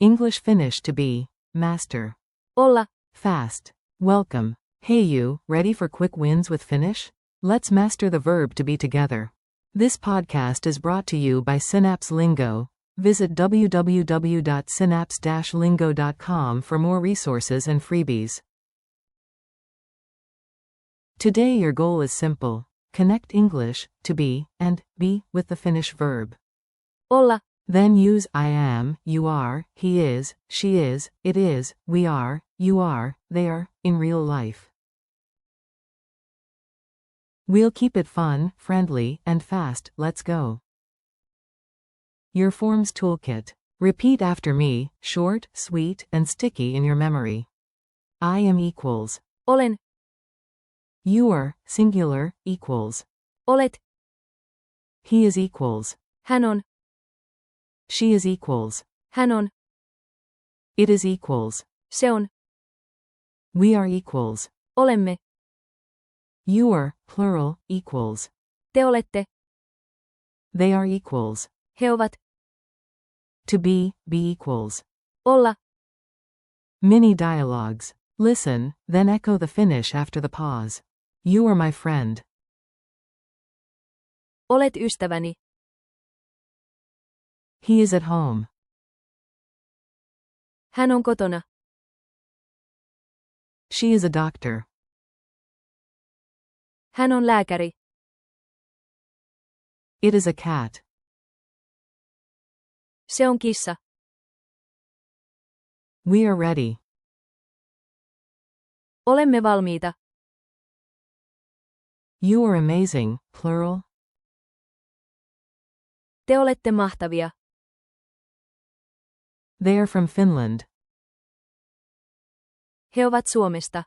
English-Finnish to be, master. Olla. Fast. Welcome. Hey you, ready for quick wins with Finnish? Let's master the verb to be together. This podcast is brought to you by Synapse Lingo. Visit www.synapse-lingo.com for more resources and freebies. Today your goal is simple. Connect English, to be, and be, with the Finnish verb. Olla. Then use I am, you are, he is, she is, it is, we are, you are, they are, in real life. We'll keep it fun, friendly, and fast. Let's go. Your Forms Toolkit. Repeat after me, short, sweet, and sticky in your memory. I am equals. Olen. You are, singular, equals. Olet. He is equals. Hän on. She is equals. Hän on. It is equals. Se on. We are equals. Olemme. You are, plural, equals. Te olette. They are equals. He ovat. To be equals. Olla. Mini dialogues. Listen, then echo the Finnish after the pause. You are my friend. Olet ystäväni. He is at home. Hän on kotona. She is a doctor. Hän on lääkäri. It is a cat. Se on kissa. We are ready. Olemme valmiita. You are amazing, plural. Te olette mahtavia. They are from Finland. He ovat Suomesta.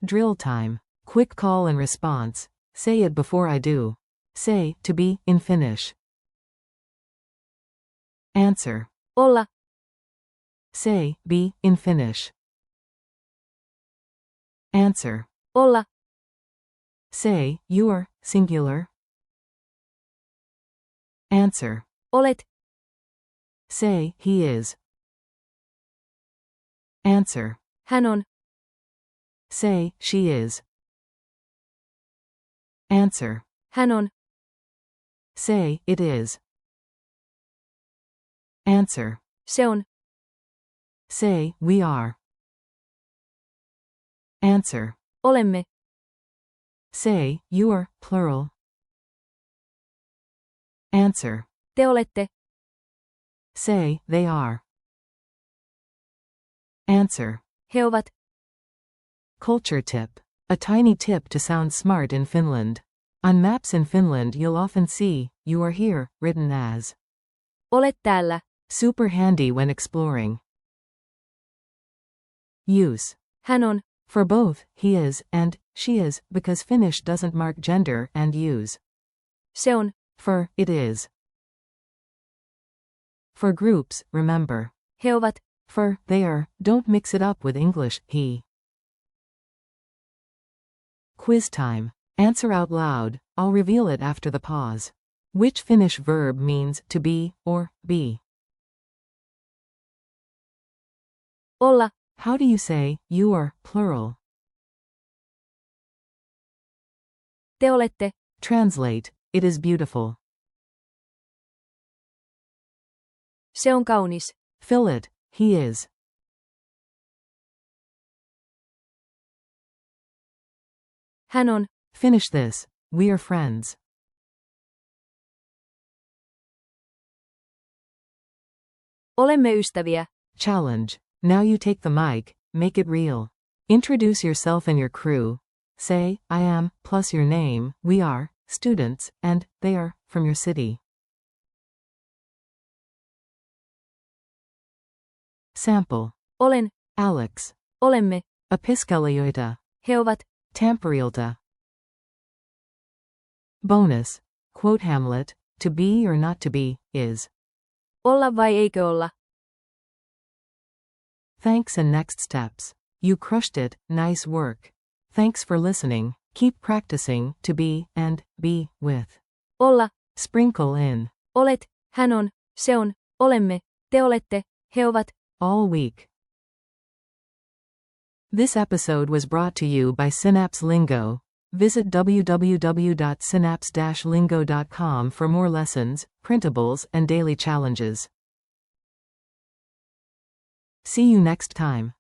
Drill time. Quick call and response. Say it before I do. Say, to be, in Finnish. Answer. Olla. Say, be, in Finnish. Answer. Olla. Say, you are, singular. Answer. Olet. Say, he is. Answer. Hän on. Say, she is. Answer. Hän on. Say, it is. Answer. Se on. Say, we are. Answer. Olemme. Say, you are, plural. Answer. Te olette. Say, they are. Answer. He ovat. Culture tip. A tiny tip to sound smart in Finland. On maps in Finland you'll often see, you are here, written as. Olet täällä. Super handy when exploring. Use. Hän on. For both, he is, and, she is, because Finnish doesn't mark gender, and use. Se on. For, it is. For groups, remember. He ovat. For, they are, don't mix it up with English, he. Quiz time. Answer out loud, I'll reveal it after the pause. Which Finnish verb means to be, or be? Olla. How do you say, you are, plural? Te olette. Translate, it is beautiful. Se on kaunis. Fill it, he is. Hän on. Finish this, we are friends. Olemme ystäviä. Challenge. Now you take the mic, make it real. Introduce yourself and your crew. Say, I am, plus your name, we are, students, and, they are, from your city. Sample. Olen. Alex. Olemme. Opiskelijoita. He ovat. Tampereelta. Bonus. Quote Hamlet, to be or not to be, is. Olla vai eikö olla? Thanks and next steps. You crushed it, nice work. Thanks for listening, keep practicing, to be, and, be, with. Olla. Sprinkle in. Olet. Hän on. Se on. Olemme. Te olette, he ovat. All week. This episode was brought to you by Synapse Lingo. Visit www.synapse-lingo.com for more lessons, printables, and daily challenges. See you next time.